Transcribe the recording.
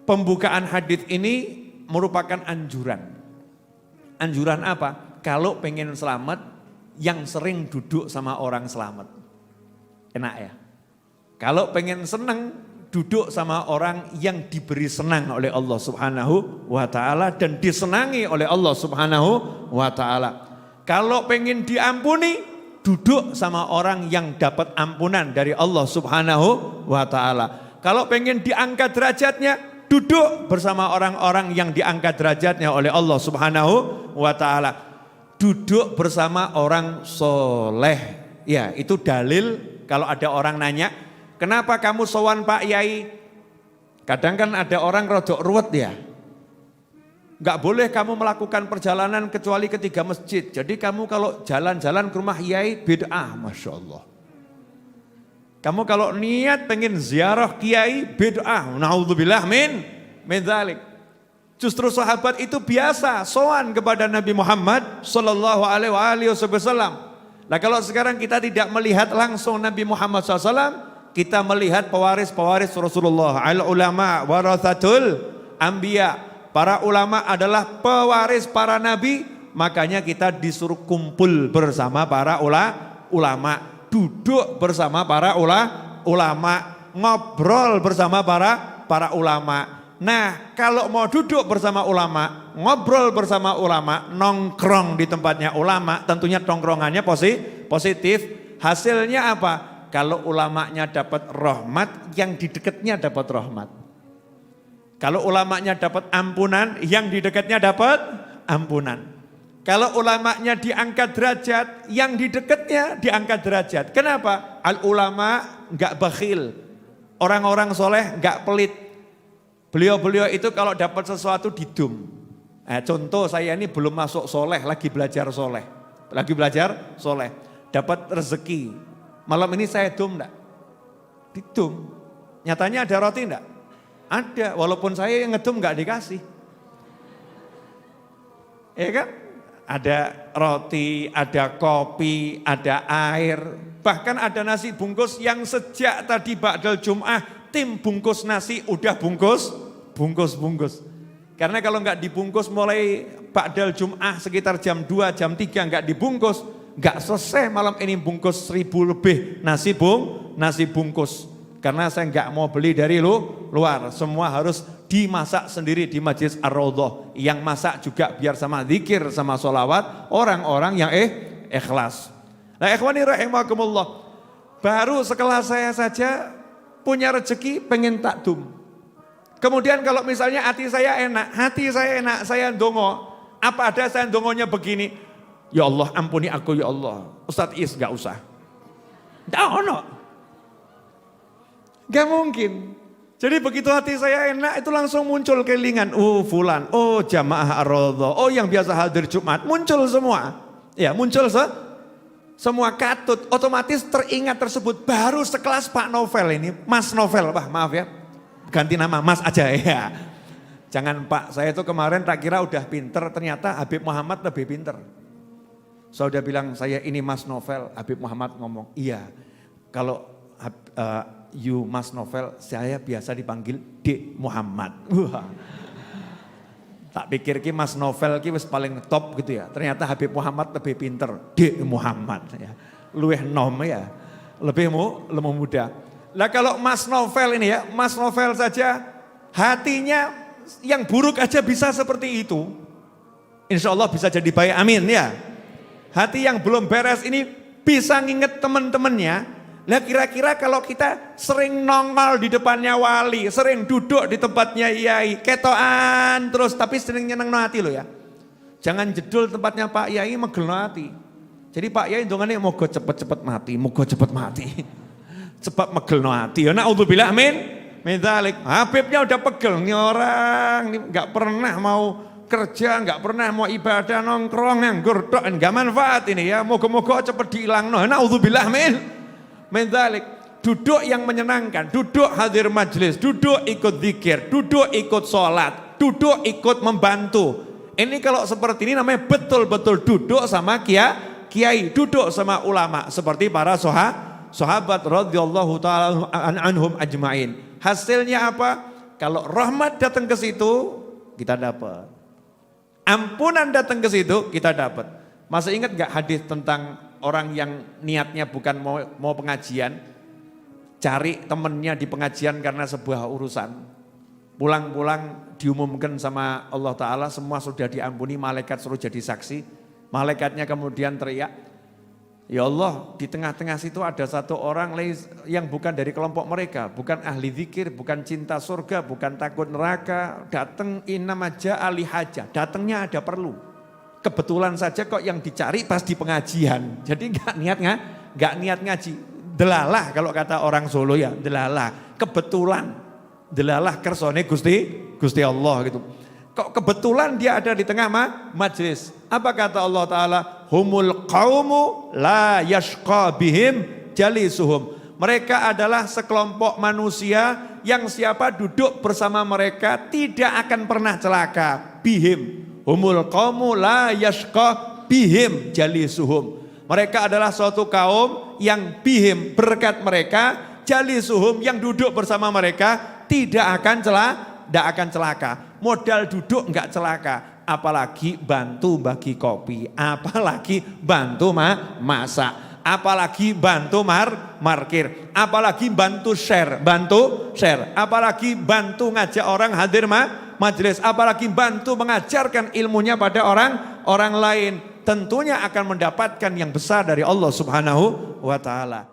pembukaan hadis ini merupakan anjuran. Anjuran apa? Kalau pengen selamat, yang sering duduk sama orang selamat. Enak ya? Kalau pengen senang, duduk sama orang yang diberi senang oleh Allah Subhanahu wa ta'ala dan disenangi oleh Allah Subhanahu wa ta'ala. Kalau pengen diampuni, duduk sama orang yang dapat ampunan dari Allah Subhanahu wa ta'ala. Kalau pengen diangkat derajatnya, duduk bersama orang-orang yang diangkat derajatnya oleh Allah Subhanahu wa ta'ala. Duduk bersama orang soleh. Ya, itu dalil kalau ada orang nanya, kenapa kamu sowan Pak Yai? Kadang kan ada orang rodok ruwet ya. Enggak boleh kamu melakukan perjalanan kecuali ke 3 masjid. Jadi kamu kalau jalan-jalan ke rumah Yai bid'ah, Masya Allah. Kamu kalau niat pengen ziarah Kiai bid'ah, naudzubillah min dzalik. Justru sahabat itu biasa sowan kepada Nabi Muhammad sallallahu alaihi wasallam. Nah kalau sekarang kita tidak melihat langsung Nabi Muhammad SAW, kita melihat pewaris-pewaris Rasulullah. Al ulama warathatul anbiya. Para ulama adalah pewaris para nabi, makanya kita disuruh kumpul bersama para ulama, duduk bersama para ulama, ngobrol bersama para ulama. Nah, kalau mau duduk bersama ulama, ngobrol bersama ulama, nongkrong di tempatnya ulama, tentunya nongkrongannya positif. Hasilnya apa? Kalau ulamanya dapat rahmat, yang di dekatnya dapat rahmat. Kalau ulamanya dapat ampunan, yang di dekatnya dapat ampunan. Kalau ulamanya diangkat derajat, yang di dekatnya diangkat derajat. Kenapa? Al ulama enggak bakhil. Orang-orang soleh enggak pelit. Beliau-beliau itu kalau dapat sesuatu didum. Nah, contoh saya ini belum masuk soleh, lagi belajar soleh. Dapat rezeki. Malam ini saya dum enggak? Didum. Nyatanya ada roti enggak? Ada, walaupun saya yang ngedum enggak dikasih. Ya kan? Ada roti, ada kopi, ada air. Bahkan ada nasi bungkus yang sejak tadi ba'dal Jum'ah tim bungkus nasi udah bungkus. Karena kalau enggak dibungkus mulai ba'dal Jum'ah sekitar jam 2, jam 3 enggak dibungkus, enggak selesai malam ini bungkus 1000 lebih nasi bungkus. Karena saya enggak mau beli dari luar, semua harus dimasak sendiri di Masjid Ar-Raudhah. Yang masak juga biar sama zikir, sama sholawat, orang-orang yang ikhlas. Nah ikhwani rahimakumullah, baru sekelas saya saja punya rezeki pengen takdum. Kemudian kalau misalnya hati saya enak, saya ndongo. Apa ada saya ndongonya begini, ya Allah ampuni aku ya Allah. Ustadz Is gak usah. Gak mungkin. Jadi begitu hati saya enak itu langsung muncul kelingan. Oh fulan, oh jamaah Ar-Raudhah, oh yang biasa hadir Jumat. Muncul semua. Ya muncul semua katut. Otomatis teringat tersebut. Baru sekelas Pak Novel ini. Mas Novel, maaf ya. Ganti nama Mas aja ya. Jangan Pak, saya itu kemarin tak kira udah pinter. Ternyata Habib Muhammad lebih pinter. Saya udah bilang saya ini Mas Novel. Habib Muhammad ngomong, iya. Kalau you Mas Novel, saya biasa dipanggil Dek Muhammad. Tak pikir ki Mas Novel ki wis paling top gitu ya. Ternyata Habib Muhammad lebih pinter, Dek Muhammad ya. Luweh nom ya. Lebih muda. Lah kalau Mas Novel ini ya, Mas Novel saja hatinya yang buruk aja bisa seperti itu. Insya Allah bisa jadi baik, amin ya. Hati yang belum beres ini bisa nginget teman-temannya. Nah kira-kira kalau kita sering nongol di depannya wali, sering duduk di tempatnya Yai, ketoan terus tapi sering nyeneng no hati loh ya. Jangan jedul tempatnya Pak Yai megel no hati. Jadi Pak Yai dongane moga cepet-cepet mati. Cepat megel no hati. Ya naudzubillah min dzalik. Habibnya udah pegel nih orang, nih enggak pernah mau kerja, enggak pernah mau ibadah, nongkrong nganggur tok, enggak manfaat ini ya. Moga-moga cepet diilangno. Naudzubillah min dzalik. Duduk yang menyenangkan, duduk hadir majelis, duduk ikut zikir, duduk ikut sholat, duduk ikut membantu. Ini kalau seperti ini namanya betul-betul duduk sama kiai, duduk sama ulama seperti para sahabat radhiyallahu ta'ala anhum ajmain. Hasilnya apa? Kalau rahmat datang ke situ, kita dapat. Ampunan datang ke situ, kita dapat. Masih ingat gak hadis tentang orang yang niatnya bukan mau pengajian, cari temennya di pengajian karena sebuah urusan. Pulang-pulang diumumkan sama Allah Ta'ala, semua sudah diampuni, malaikat suruh jadi saksi. Malaikatnya kemudian teriak, ya Allah, di tengah-tengah situ ada satu orang yang bukan dari kelompok mereka, bukan ahli zikir, bukan cinta surga, bukan takut neraka, datang inam aja ahli hajah, datangnya ada perlu. Kebetulan saja kok yang dicari pas di pengajian, jadi gak niat ngaji, delalah kalau kata orang Solo ya, delalah, kebetulan, delalah kersone Gusti Allah gitu. Kok kebetulan dia ada di tengah majlis. Apa kata Allah Ta'ala? Humul qaumu la yashqa bihim jalisuhum. Mereka adalah sekelompok manusia yang siapa duduk bersama mereka tidak akan pernah celaka. Bihim. Humul qaumu la yashqa bihim jalisuhum. Mereka adalah suatu kaum yang bihim berkat mereka, jalisuhum yang duduk bersama mereka tidak akan celaka. Modal duduk enggak celaka, apalagi bantu bagi kopi, apalagi bantu masak, apalagi bantu markir, apalagi bantu share, apalagi bantu ngajak orang hadir majelis, apalagi bantu mengajarkan ilmunya pada orang lain. Tentunya akan mendapatkan yang besar dari Allah Subhanahu wa Ta'ala.